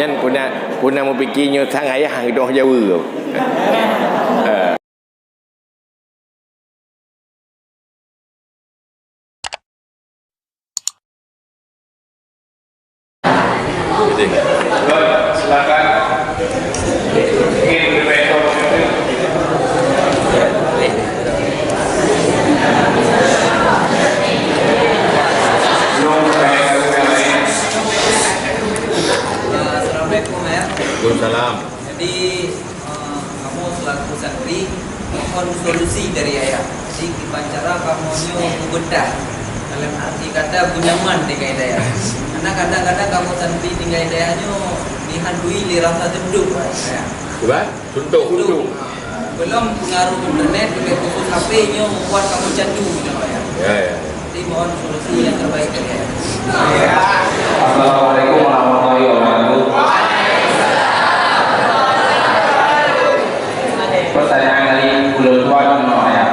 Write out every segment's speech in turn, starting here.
Nyan puna mau fikirnya sang ayah hang doh Jawa. Silakan. Assalamualaikum ya. Waalaikumsalam. Jadi kamu selaku santri mohon solusi dari ayah. Jadi gimana cara kamu membedah dalam arti kata bunyaman dengan ayah. Karena kadang-kadang kamu santri dengan ayahnya dihandui lirasa tunduk ya. Coba tuntuk. Belum pengaruh internet dengan khusus HP-nya membuat kamu candu gitu ya. Ya. Jadi mohon solusi yang terbaik dari ayah. Assalamualaikum warahmatullahi wabarakatuh. Pertanyaan dari ulun tua ya.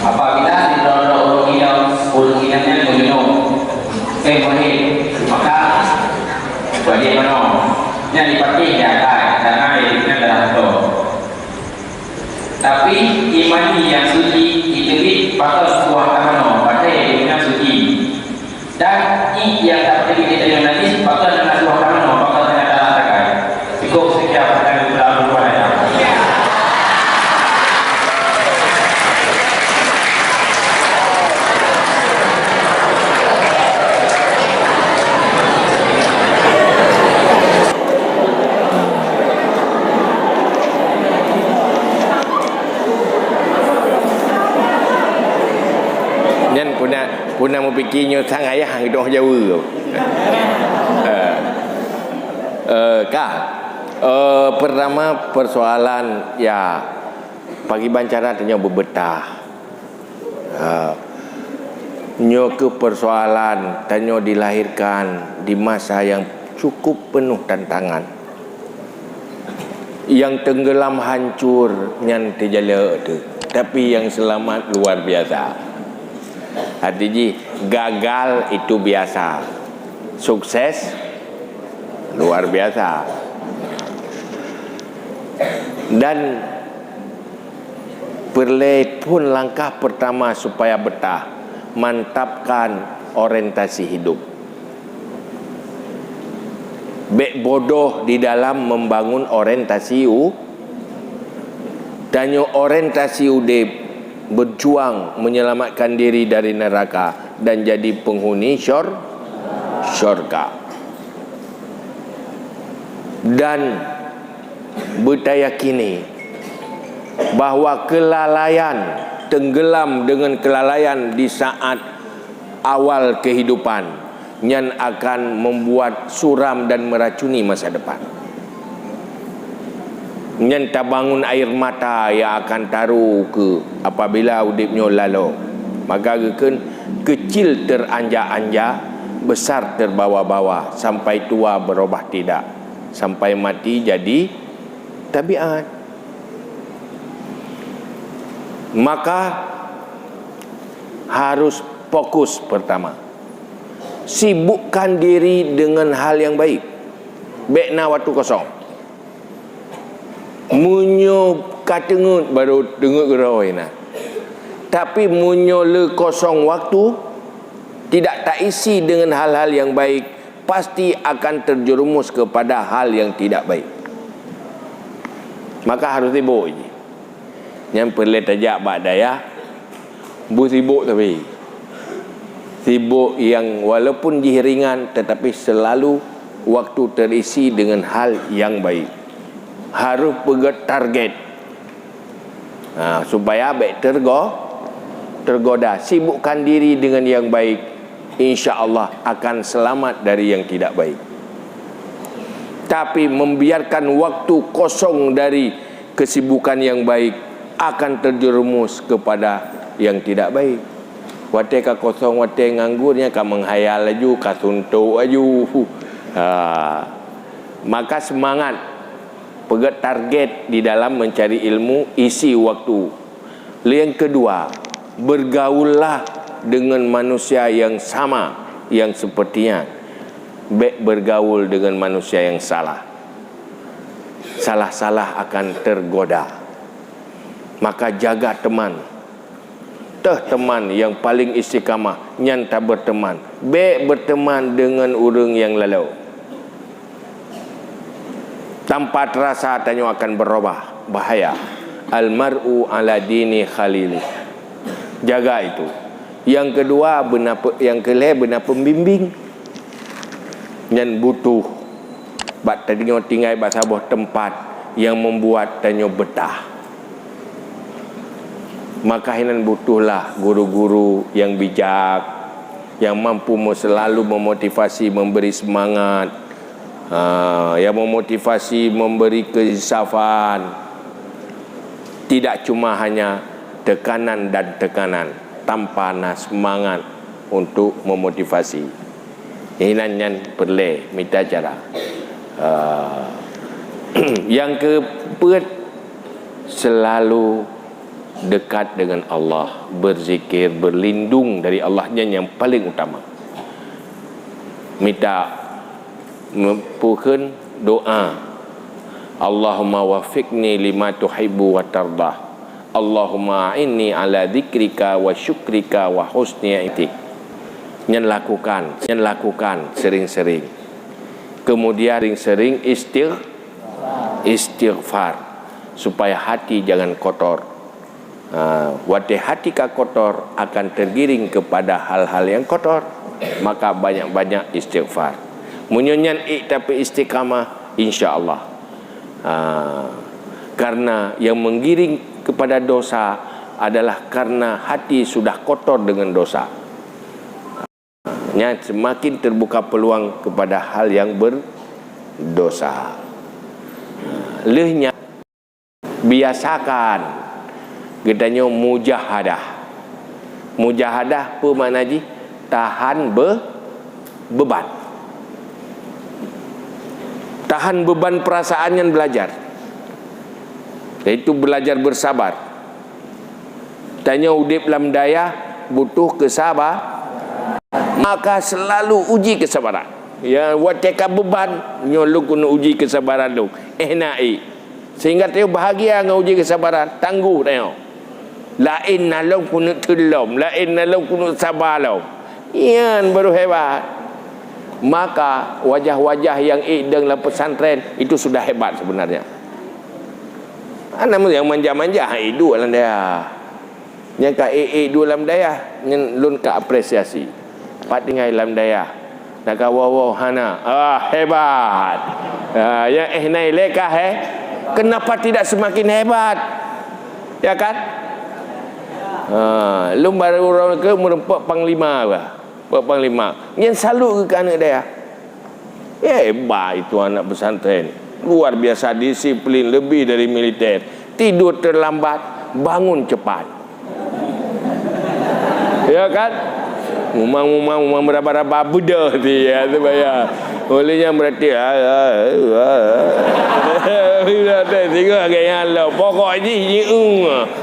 Apabila di dalam urunginannya mengenung boleh, maka bagaimana? Yang dipakai ya karena airnya dalam itu. Tapi imani yang suci itu patut sebuah kamano pada yang suci. Dan ini yang dapat kita yang nanti patut adalah sebuah kamano patut dengan terangkan. Cukup sekian pertanyaan berlalu kepada saya. Nyan puna mau fikirnya sang ayah hang doh Jawa. Pertama persoalan ya pagi bancara tanya berbetah. Nyo ke persoalan tanya dilahirkan di masa yang cukup penuh tantangan. Yang tenggelam hancur nyan terjala tu. Tapi yang selamat luar biasa. Artinya gagal itu biasa, sukses luar biasa. Dan perlu pun langkah pertama supaya betah, mantapkan orientasi hidup. Bek bodoh di dalam membangun orientasi tanya orientasi udip, berjuang menyelamatkan diri dari neraka dan jadi penghuni syurga. Dan bertayakini bahawa kelalaian, tenggelam dengan kelalaian di saat awal kehidupan yang akan membuat suram dan meracuni masa depan. Yang tak bangun air mata yang akan taruh ke apabila udipnya lalu. Maka kecil teranjak-anjak, besar terbawa-bawa, sampai tua berubah tidak, sampai mati jadi tabiat. Maka harus fokus pertama, sibukkan diri dengan hal yang baik. Bekna waktu kosong. Munyo katengut baru dengut geroi nah. Tapi munyo le kosong waktu, tidak tak isi dengan hal-hal yang baik, pasti akan terjerumus kepada hal yang tidak baik. Maka harus sibuk je. Yang perlu tajak badaya, sibuk tapi sibuk yang walaupun ringan tetapi selalu waktu terisi dengan hal yang baik. Harus pegat target supaya baik tergoda. Sibukkan diri dengan yang baik, insya Allah akan selamat dari yang tidak baik. Tapi membiarkan waktu kosong dari kesibukan yang baik akan terjerumus kepada yang tidak baik. Wate ka kosong, wate nganggurnya ka menghayal aju, ka suntuk aju. Maka semangat, pegat target di dalam mencari ilmu, isi waktu. Yang kedua, bergaullah dengan manusia yang sama, yang sepertinya. baik bergaul dengan manusia yang salah. Salah-salah akan tergoda. Maka jaga teman. Teman yang paling istiqamah, yang tak berteman. Baik berteman dengan orang yang lalu. Tanpa terasa tanya akan berubah. Bahaya. Al-mar'u ala dini khalili. Jaga itu. Yang kedua, yang kelima benar pembimbing. Yang butuh. Bak tadinya tinggal bak sebuah tempat yang membuat tanya betah. Maka hinan butuhlah guru-guru yang bijak, yang mampu selalu memotivasi, memberi semangat, yang memotivasi, memberi keinsafan. Tidak cuma hanya tekanan dan tekanan, tanpa semangat untuk memotivasi. Hinan perlu minta cara. Yang keempat, selalu dekat dengan Allah, berzikir, berlindung dari Allahnya yang paling utama. Minta mempuhkan doa. Allahumma wafiqni lima tuhibbu wa tardah. Allahumma inni ala dzikrika wa syukrika wa husni i'tik. Yang lakukan sering-sering. Kemudian sering istighfar supaya hati jangan kotor. Wati hati ka kotor akan tergiring kepada hal-hal yang kotor. Maka banyak-banyak istighfar. Munyonyan tapi istiqamah, insya-Allah. Karena yang menggiring kepada dosa adalah karena hati sudah kotor dengan dosa. Semakin terbuka peluang kepada hal yang berdosa. Lehnya biasakan gedanya mujahadah. Mujahadah apa makna ji? Tahan beban. Tahan beban perasaan yang belajar. Iaitu belajar bersabar. Tanya udip dalam daya butuh kesabar. Maka selalu uji kesabaran. Ya, wateka beban nyoluk kena uji kesabaran lu. Naik. Sehingga dia bahagia dengan uji kesabaran. Tangguh tengok. Lain nalong kena telom, lain nalong kena sabar lu. Iyan baru hebat. Maka wajah-wajah yang dalam pesantren itu sudah hebat sebenarnya. Namun yang manja-manja itu dalam daya. Yang ka dua dalam daya, yang lun ka apresiasi. Pat tinggal dalam daya. Nak ka wow hana. Hebat. Yang naik lekah kenapa tidak semakin hebat? Ya kan? Lum baru orang ke merempak panglima bah. Panglima yang salut ke anak dia. Hebat itu anak pesantren, luar biasa disiplin, lebih dari militer. Tidur terlambat, bangun cepat. Ya kan? Umang berapa budak dia tu bayar. Olehnya berarti tengok gaya lo pokok ni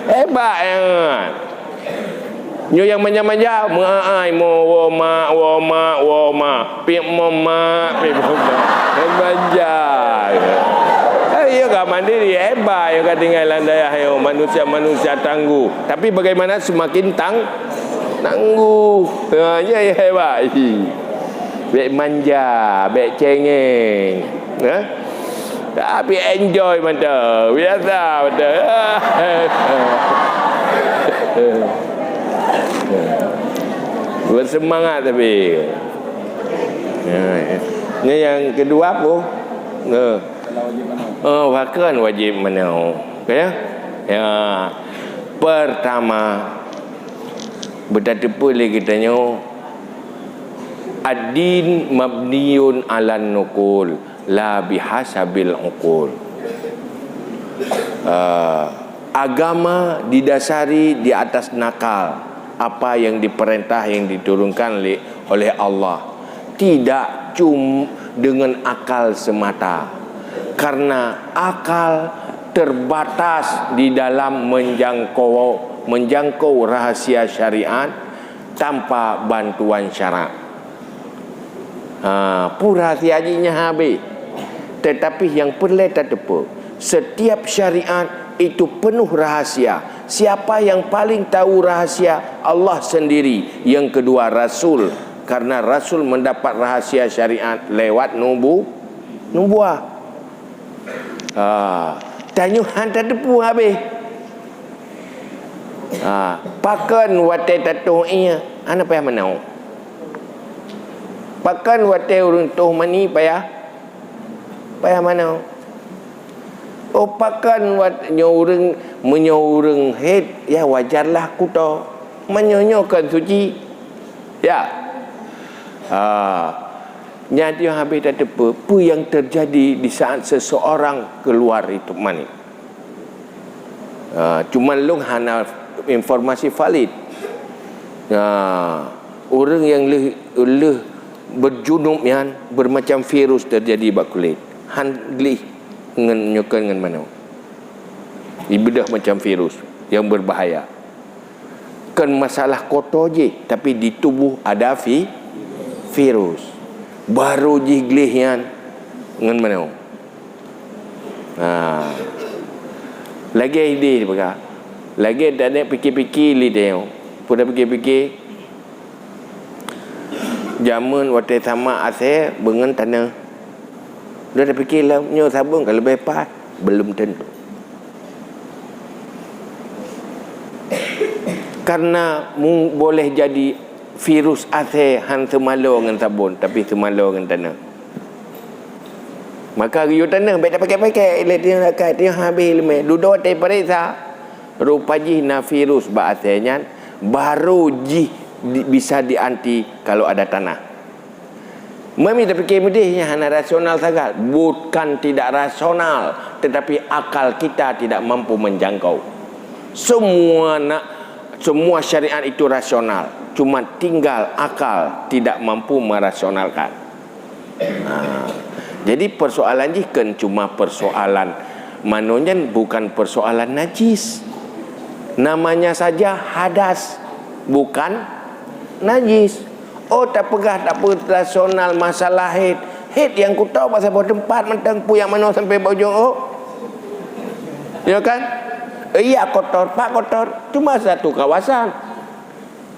hebat yang nyo yang manja-manja maai mo wa ma pi mama manja. Ya gak mandiri hebat yang ketinggalan daya manusia tangguh. Tapi bagaimana semakin tangguh. Ya hebat. Baik manja, baik cengeng. Tapi enjoy betul. Biasa betul. Bersemangat tapi. Ini yang kedua apa? Bahkan wajib mana? Ya. Pertama, bertemu lagi tanya. Ad-din mabniun 'alan nuqul la bihasabil uqul. Agama didasari di atas nakal. Apa yang diperintah, yang diturunkan oleh Allah, tidak cuma dengan akal semata, karena akal terbatas di dalam menjangkau rahasia syariat tanpa bantuan syarak. Pura siajinya habis. Tetapi yang perlu tak apa, setiap syariat itu penuh rahasia. Siapa yang paling tahu rahasia? Allah sendiri. Yang kedua Rasul, karena Rasul mendapat rahasia syariat lewat nubuah. Tanya hantar depu habis. Pakan wate tatunya ana payah menau. Pakan wate urang tuh mani payah mana? Oh pakan wat nyoreng menyoreng head ya wajarlah ku to menyonyokan suci ya. Nyati habis tak apa yang terjadi di saat seseorang keluar itu mani. Cuma long hana informasi valid. Orang yang leh berjunub yang bermacam virus terjadi bak kulit. Han glih nyokan dengan mana? Ibadah macam virus yang berbahaya. Kan masalah kotor je, tapi di tubuh ada virus. Baru je glih yang dengan mana? Lagi ide dia lagi tak ada fikir-fikir li dia. Pun fikir-fikir zaman waktu sama asal bengen tanah. Dia dah fikirlah nyo sabun kalau lepas belum tentu. Karena boleh jadi virus asal han semalo dengan sabun tapi semalo dengan tanah. Maka riu tanah baik tak pakai-pakai ile dia nak kat dia habis lemah. Duduk tai periksa. Rupaji na virus ba asalnya baru bisa dianti kalau ada tanah. Mami tak fikir mudihnya hanya rasional saja. Bukan tidak rasional, tetapi akal kita tidak mampu menjangkau. Semua syariat itu rasional, cuma tinggal akal tidak mampu merasionalkan. Jadi persoalan ni kan cuma persoalan mananya bukan persoalan najis. Namanya saja hadas, bukan najis. Oh tak pegah tak rasional masalah head yang ku tahu pasal bawa tempat mentang pu yang mana sampai bojong ya kan? Iya kotor pak kotor cuma satu kawasan.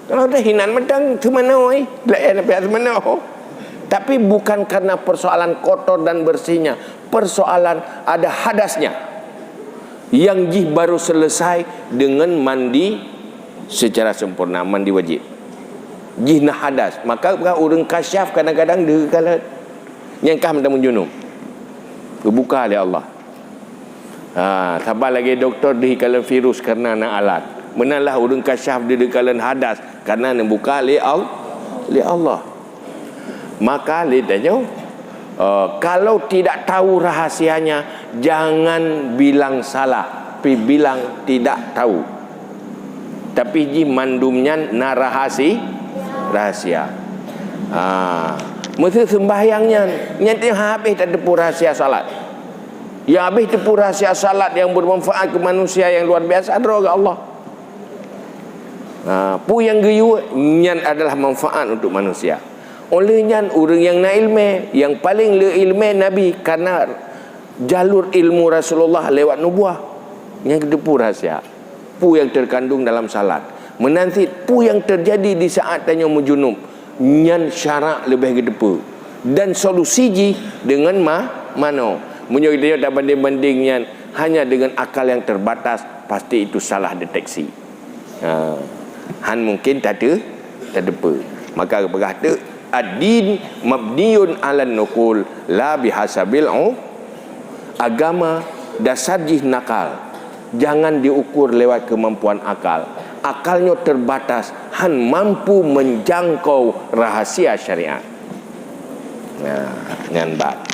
Kalau dah hinan mentang tu mana lain apa mana? Tapi bukan karena persoalan kotor dan bersihnya, persoalan ada hadasnya yang baru selesai dengan mandi secara sempurna, mandi wajib. Jihna hadas, maka orang kasyaf kadang-kadang dia kala yang kah mentang menjunub kebuka oleh Allah. Sabar lagi doktor di kala virus karena nak alat menalah orang kasyaf dia kala hadas karena nak buka oleh Allah. Maka lidahnya kalau tidak tahu rahasianya jangan bilang salah, tapi bilang tidak tahu. Tapi ji mandumnya na rahasia. Mesti sembahyangnya nanti habis tak ada rahasia salat. Ya habis tu rahasia salat yang bermanfaat ke manusia yang luar biasa adalah Allah. Pu yang geyu nyan adalah manfaat untuk manusia. Olehnya orang yang nak ilmu, yang paling le ilmu Nabi karena jalur ilmu Rasulullah lewat nubuah. Yang kedua rahasia. Pu yang terkandung dalam salat. Menanti pu yang terjadi di saat tanya mujunub nyan syarak lebih kedepa dan solusi ji dengan mana menyo dia tak banding-bandingnya hanya dengan akal yang terbatas pasti itu salah deteksi. Han mungkin tak ada apa. Maka berkata ad-din mabniun 'alan nuqul la bihasabil agama dasar ji nakal jangan diukur lewat kemampuan akal. Akalnya terbatas, han mampu menjangkau rahasia syariat. Dengan baik.